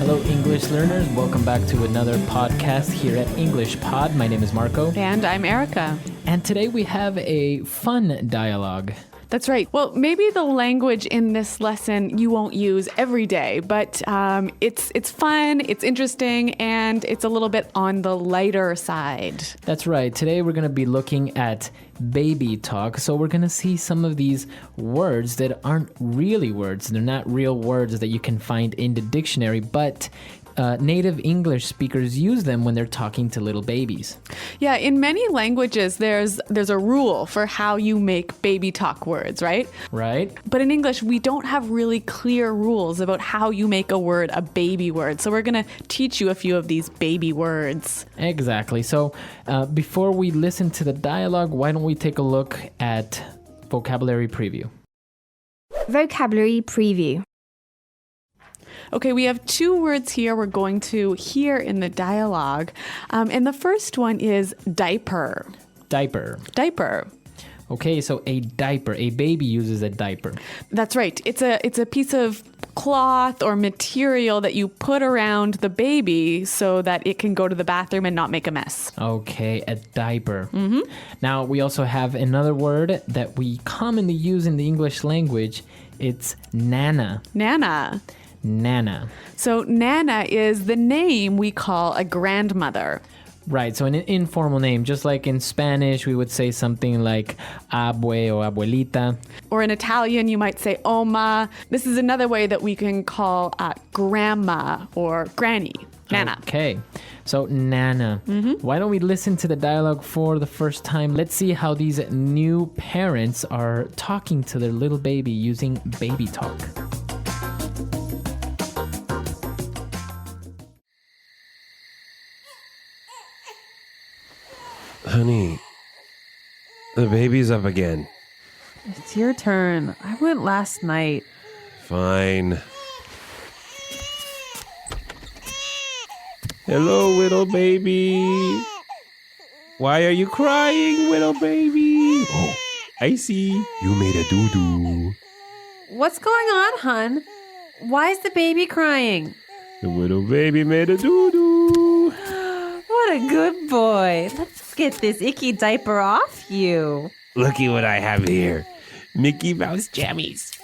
Hello, English learners. Welcome back to another podcast here at English Pod. My name is Marco. And I'm Erica. And today we have a fun dialogue. That's right. Well, maybe the language in this lesson you won't use every day, but it's fun, it's interesting, and it's a little bit on the lighter side. That's right. Today we're going to be looking at baby talk. So we're going to see some of these words that aren't really words. They're not real words that you can find in the dictionary, but native English speakers use them when they're talking to little babies. Yeah, in many languages, there's a rule for how you make baby talk words, right? Right. But in English, we don't have really clear rules about how you make a word a baby word. So we're going to teach you a few of these baby words. Exactly. So before we listen to the dialogue, why don't we take a look at vocabulary preview? Vocabulary preview. Okay, we have two words here we're going to hear in the dialogue. And the first one is diaper. Diaper. Diaper. Okay, so a diaper. A baby uses a diaper. That's right. It's a piece of cloth or material that you put around the baby so that it can go to the bathroom and not make a mess. Okay, a diaper. Now, we also have another word that we commonly use in the English language. It's nana. Nana. Nana. So Nana is the name we call a grandmother. Right, so an informal name, just like in Spanish, we would say something like abue or abuelita. Or in Italian, you might say oma. This is another way that we can call grandma or granny. Nana. Okay, so Nana. Why don't we listen to the dialogue for the first time? Let's see how these new parents are talking to their little baby using baby talk. Honey, the baby's up again. It's your turn. I went last night. Fine. Hello, little baby. Why are you crying, little baby? Oh, I see. You made a doo-doo. What's going on, hun? Why is the baby crying? The little baby made a doo-doo. What a good boy. Let's get this icky diaper off you. Looky what I have here. Mickey Mouse jammies.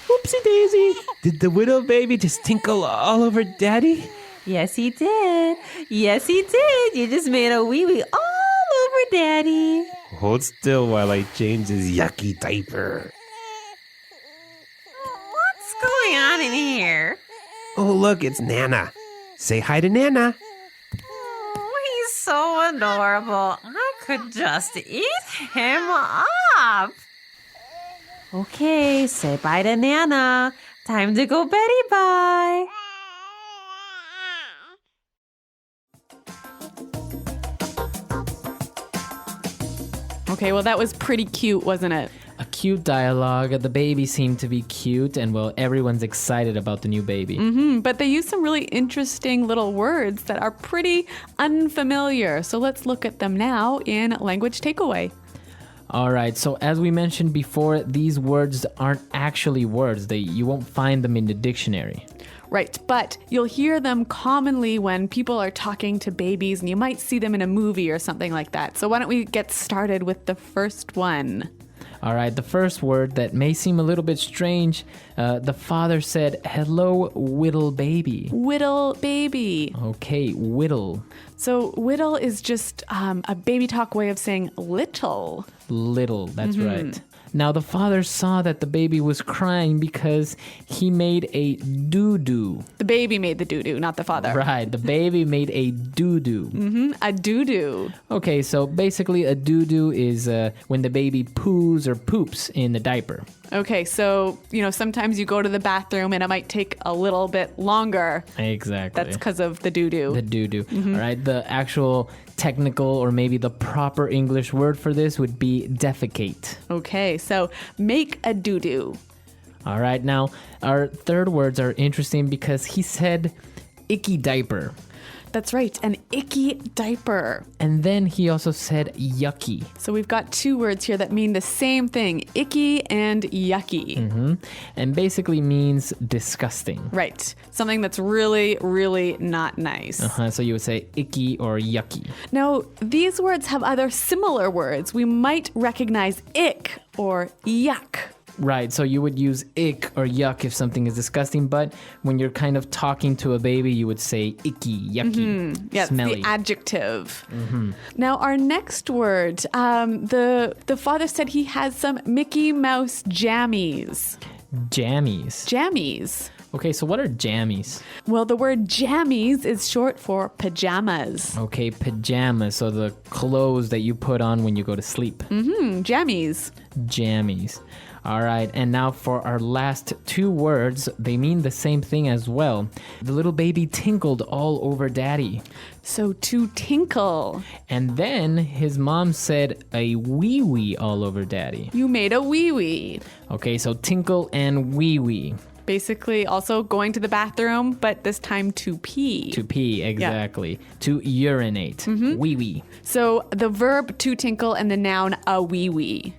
Oopsie daisy. Did the little baby just tinkle all over Daddy? Yes, he did. Yes, he did. You just made a wee-wee all over Daddy. Hold still while I change his yucky diaper. What's going on in here? Oh, look, it's Nana. Say hi to Nana. He's so adorable. I could just eat him up. Okay, say bye to Nana. Time to go Betty bye. Okay, well, that was pretty cute, wasn't it? A cute dialogue. The baby seemed to be cute, and well, everyone's excited about the new baby. But they use some really interesting little words that are pretty unfamiliar. So let's look at them now in Language Takeaway. All right, so as we mentioned before, these words aren't actually words. You won't find them in the dictionary. Right, but you'll hear them commonly when people are talking to babies, and you might see them in a movie or something like that. So why don't we get started with the first one? All right, the first word that may seem a little bit strange, the father said, hello, whittle baby. Whittle baby. Okay, whittle. So whittle is just a baby talk way of saying little. Little, that's right. Now, the father saw that the baby was crying because he made a doo-doo. The baby made the doo-doo, not the father. Right, the baby made a doo-doo. A doo-doo. Okay, so basically a doo-doo is when the baby poos or poops in the diaper. Okay, so, sometimes you go to the bathroom and it might take a little bit longer. Exactly. That's because of the doo-doo. The doo-doo. All right, the actual technical or maybe the proper English word for this would be defecate. Okay, so make a doo-doo. All right, now our third words are interesting because he said icky diaper. That's right, an icky diaper. And then he also said yucky. So we've got two words here that mean the same thing, icky and yucky. And basically means disgusting. Right, something that's really, really not nice. So you would say icky or yucky. Now, these words have other similar words. We might recognize ick or yuck. Right, so you would use ick or yuck if something is disgusting, but when you're kind of talking to a baby, you would say icky, yucky, Yes, smelly. the adjective. Now, our next word, the father said he has some Mickey Mouse jammies. Jammies. Jammies. Okay, so what are jammies? Well, the word jammies is short for pajamas. Okay, pajamas, so the clothes that you put on when you go to sleep. Jammies. Jammies. All right, and now for our last two words, they mean the same thing as well. The little baby tinkled all over daddy. So to tinkle. And then his mom said a wee wee all over daddy. You made a wee wee. Okay, so tinkle and wee wee. Basically also going to the bathroom, but this time to pee. To pee, exactly. To urinate. Wee wee. So the verb to tinkle and the noun a wee wee.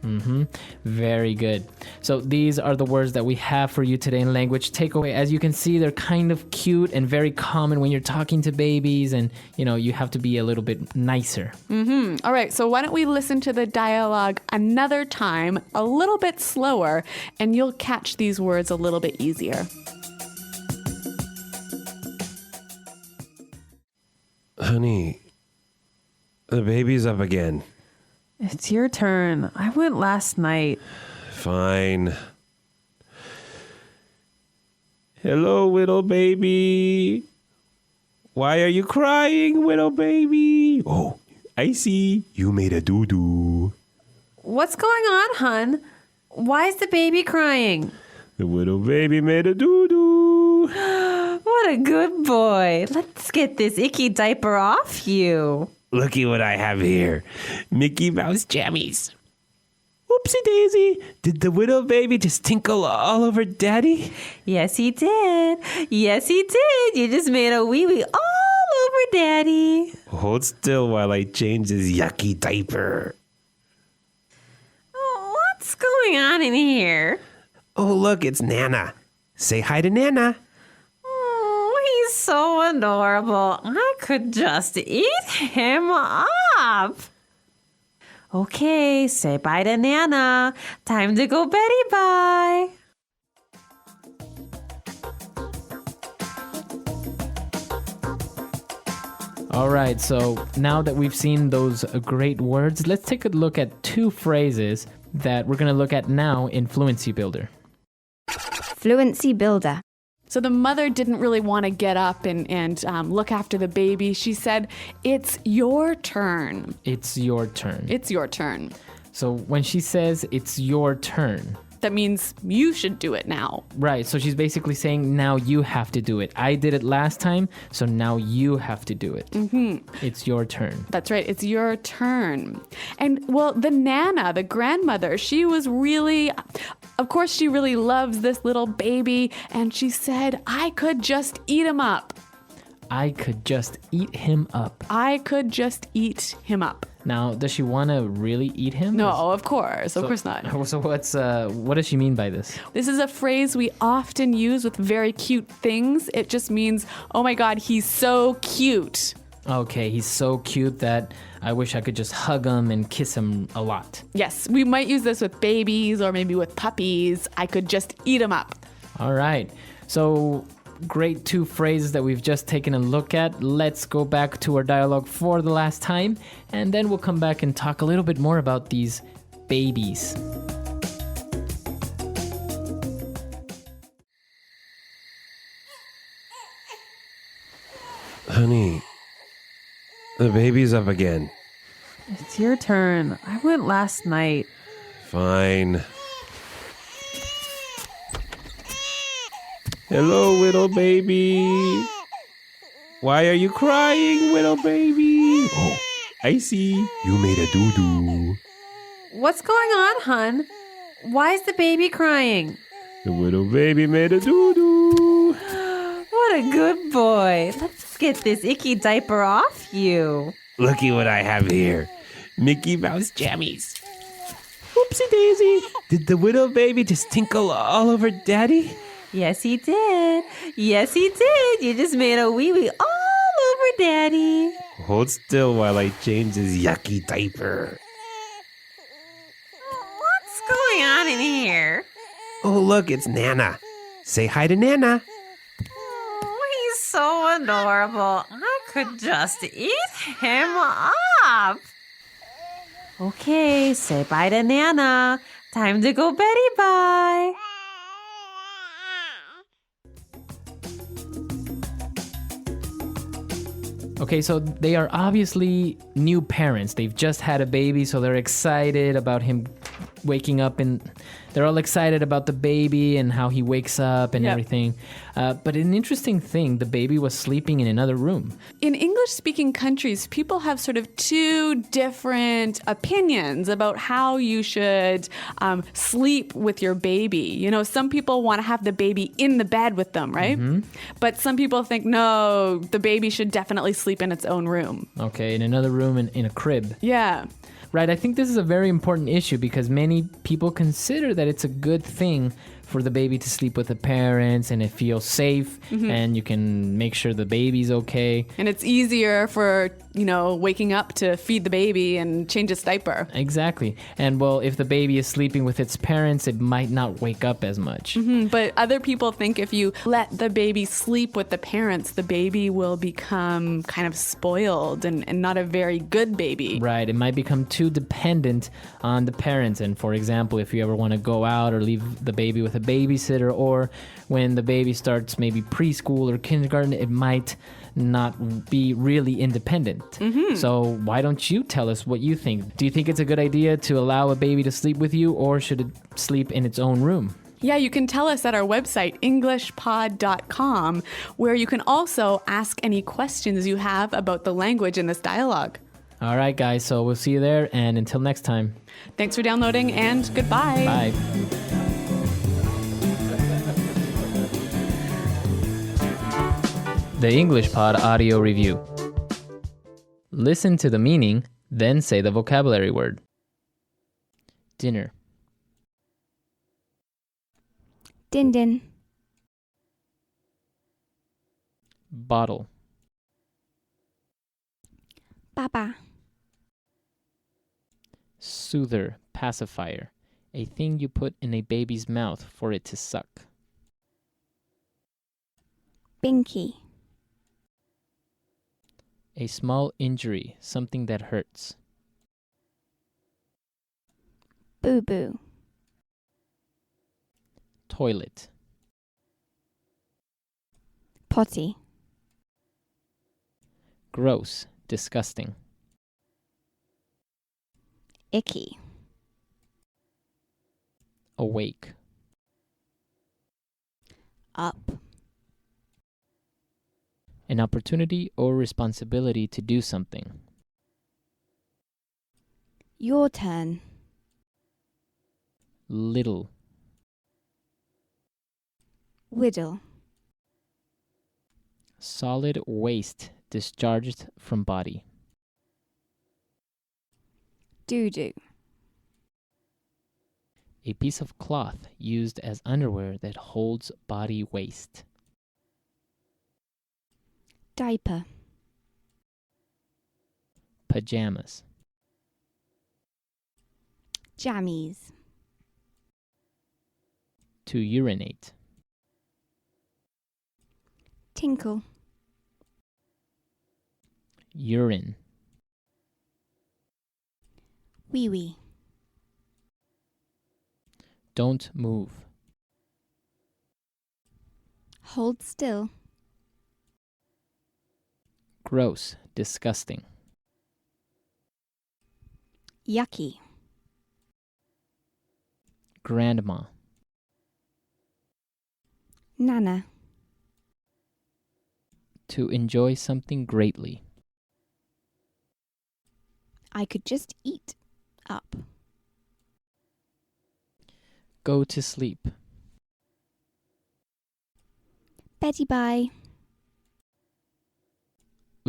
Very good. So these are the words that we have for you today in language takeaway. As you can see, they're kind of cute and very common when you're talking to babies, and you have to be a little bit nicer. All right, so why don't we listen to the dialogue another time, a little bit slower, and you'll catch these words a little bit easier. Honey, the baby's up again. It's your turn. I went last night. Fine. Hello, little baby. Why are you crying, little baby? Oh, I see. You made a doo-doo. What's going on, hun? Why is the baby crying? The little baby made a doo-doo. What a good boy. Let's get this icky diaper off you. Looky what I have here. Mickey Mouse jammies. Oopsie daisy. Did the little baby just tinkle all over daddy? Yes, he did. Yes, he did. You just made a wee-wee all over daddy. Hold still while I change this yucky diaper. What's going on in here? Oh, look, it's Nana. Say hi to Nana. Oh, he's so adorable. I could just eat him up. Okay, say bye to Nana. Time to go Betty bye. All right, so now that we've seen those great words, let's take a look at two phrases that we're going to look at now in Fluency Builder. Fluency builder. So the mother didn't really want to get up and look after the baby. She said, "It's your turn." It's your turn. It's your turn. So when she says it's your turn, That means you should do it now. right, so she's basically saying now you have to do it. I did it last time, so now you have to do it. It's your turn. That's right. It's your turn. And well, the Nana, the grandmother, she was really, of course, she really loves this little baby. And she said, I could just eat him up. I could just eat him up. I could just eat him up. Now, does she want to really eat him? No, of course. Of course not. So what does she mean by this? This is a phrase we often use with very cute things. It just means, oh my God, he's so cute. Okay, he's so cute that I wish I could just hug him and kiss him a lot. Yes, we might use this with babies or maybe with puppies. I could just eat him up. All right. So great two phrases that we've just taken a look at. Let's go back to our dialogue for the last time, and then we'll come back and talk a little bit more about these babies. Honey, the baby's up again. It's your turn. I went last night. Fine. Hello, little baby. Why are you crying, little baby? Oh, I see. You made a doo-doo. What's going on, hun? Why is the baby crying? The little baby made a doo-doo. What a good boy. Let's get this icky diaper off you. Looky what I have here. Mickey Mouse jammies. Oopsie daisy. Did the widow baby just tinkle all over Daddy? Yes, he did. Yes, he did. You just made a wee-wee all over Daddy. Hold still while I change his yucky diaper. What's going on in here? Oh, look, it's Nana. Say hi to Nana. Oh, he's so adorable. I could just eat him up. Okay, say bye to Nana. Time to go Betty bye. Okay, so they are obviously new parents. They've just had a baby, so they're excited about him waking up, and they're all excited about the baby and how he wakes up and Yep. everything. But an interesting thing, the baby was sleeping in another room. In English-speaking countries, people have sort of two different opinions about how you should sleep with your baby. You know, some people want to have the baby in the bed with them, right? But some people think, no, the baby should definitely sleep in its own room. Okay, in another room in a crib. Yeah. Right, I think this is a very important issue because many people consider that it's a good thing for the baby to sleep with the parents and it feels safe and you can make sure the baby's okay. And it's easier for, you know, waking up to feed the baby and change its diaper. Exactly. And well, if the baby is sleeping with its parents, it might not wake up as much. But other people think if you let the baby sleep with the parents, the baby will become kind of spoiled and not a very good baby. Right, it might become too dependent on the parents. And for example, if you ever want to go out or leave the baby with a babysitter, or when the baby starts maybe preschool or kindergarten, it might not be really independent. So why don't you tell us what you think? Do you think it's a good idea to allow a baby to sleep with you, or should it sleep in its own room? Yeah, you can tell us at our website, englishpod.com, where you can also ask any questions you have about the language in this dialogue. All right, guys, so we'll see you there, and until next time. Thanks for downloading, and goodbye. Bye. The English Pod Audio Review. Listen to the meaning, then say the vocabulary word. Dinner. Din din. Bottle. Baba. Soother, pacifier. A thing you put in a baby's mouth for it to suck. Binky. A small injury, something that hurts. Boo boo. Toilet. Potty. Gross, disgusting. Icky. Awake. Up. An opportunity or responsibility to do something. Your turn. Little. Whittle. Solid waste discharged from body. Doo doo. A piece of cloth used as underwear that holds body waste. Diaper. Pajamas. Jammies. To urinate. Tinkle. Urine. Wee wee. Don't move. Hold still. Gross, disgusting. Yucky. Grandma. Nana. To enjoy something greatly. I could just eat up. Go to sleep. Betty bye.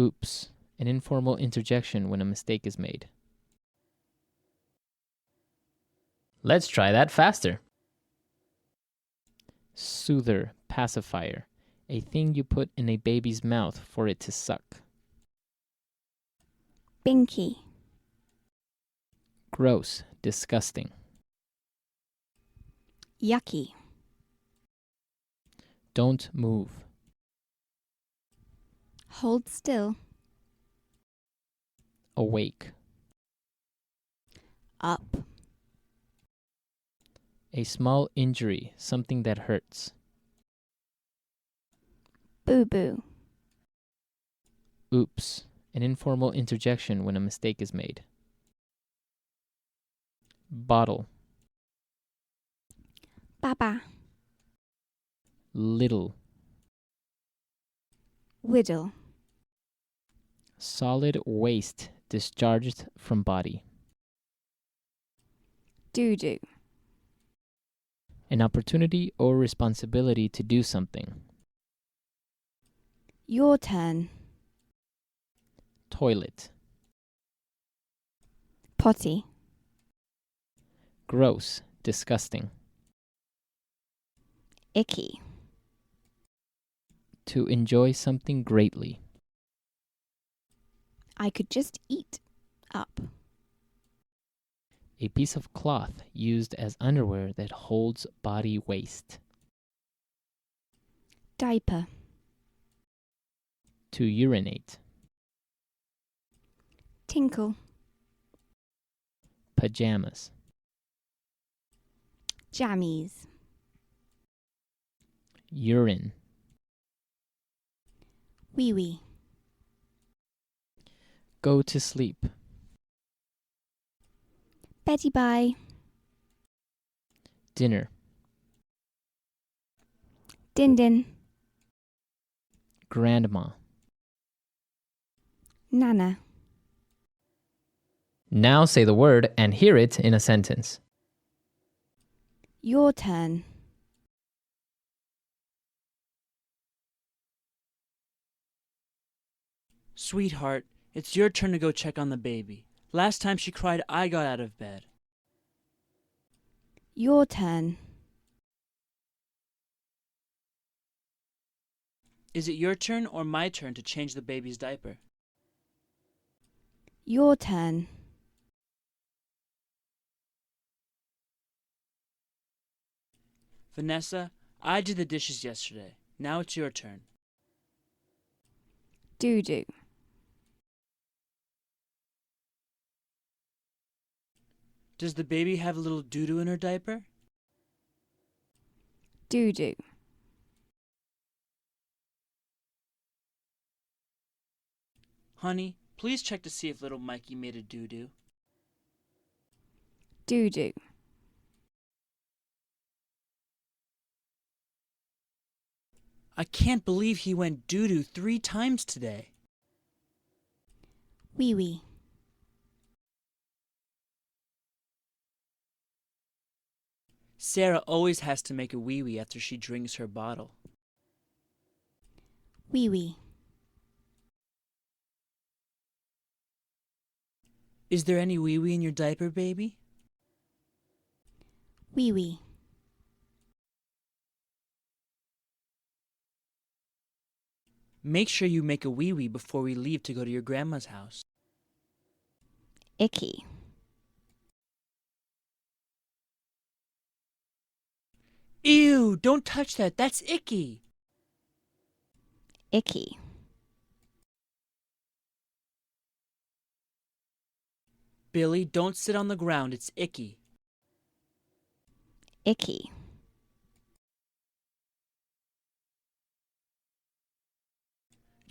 Oops. An informal interjection when a mistake is made. Let's try that faster. Soother, pacifier. A thing you put in a baby's mouth for it to suck. Binky. Gross, disgusting. Yucky. Don't move. Hold still. Awake. Up. A small injury, something that hurts. Boo-boo. Oops. An informal interjection when a mistake is made. Bottle. Baba. Little. Whittle. Solid waste discharged from body. Doo-doo. An opportunity or responsibility to do something. Your turn. Toilet. Potty. Gross, disgusting. Icky. To enjoy something greatly. I could just eat. Up. A piece of cloth used as underwear that holds body waste. Diaper. To urinate. Tinkle. Pajamas. Jammies. Urine. Wee-wee. Go to sleep. Betty bye. Dinner. Din-din. Grandma. Nana. Now say the word and hear it in a sentence. Your turn. Sweetheart, it's your turn to go check on the baby. Last time she cried, I got out of bed. Your turn. Is it your turn or my turn to change the baby's diaper? Your turn. Vanessa, I did the dishes yesterday. Now it's your turn. Doo-doo. Does the baby have a little doo-doo in her diaper? Doo-doo. Honey, please check to see if little Mikey made a doo-doo. Doo-doo. I can't believe he went doo-doo 3 times today. Wee-wee. Sarah always has to make a wee-wee after she drinks her bottle. Wee-wee. Is there any wee-wee in your diaper, baby? Wee-wee. Make sure you make a wee-wee before we leave to go to your grandma's house. Icky. Ew, don't touch that. That's icky. Icky. Billy, don't sit on the ground. It's icky. Icky.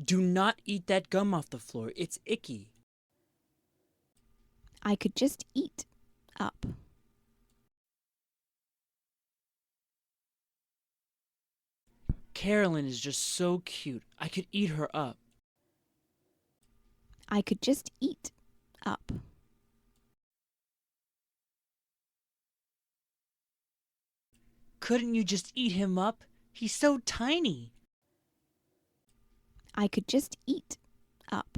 Do not eat that gum off the floor. It's icky. I could just eat. Up. Carolyn is just so cute. I could eat her up. I could just eat. Up. Couldn't you just eat him up? He's so tiny. I could just eat. up.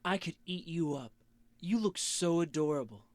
I could eat you up. You look so adorable.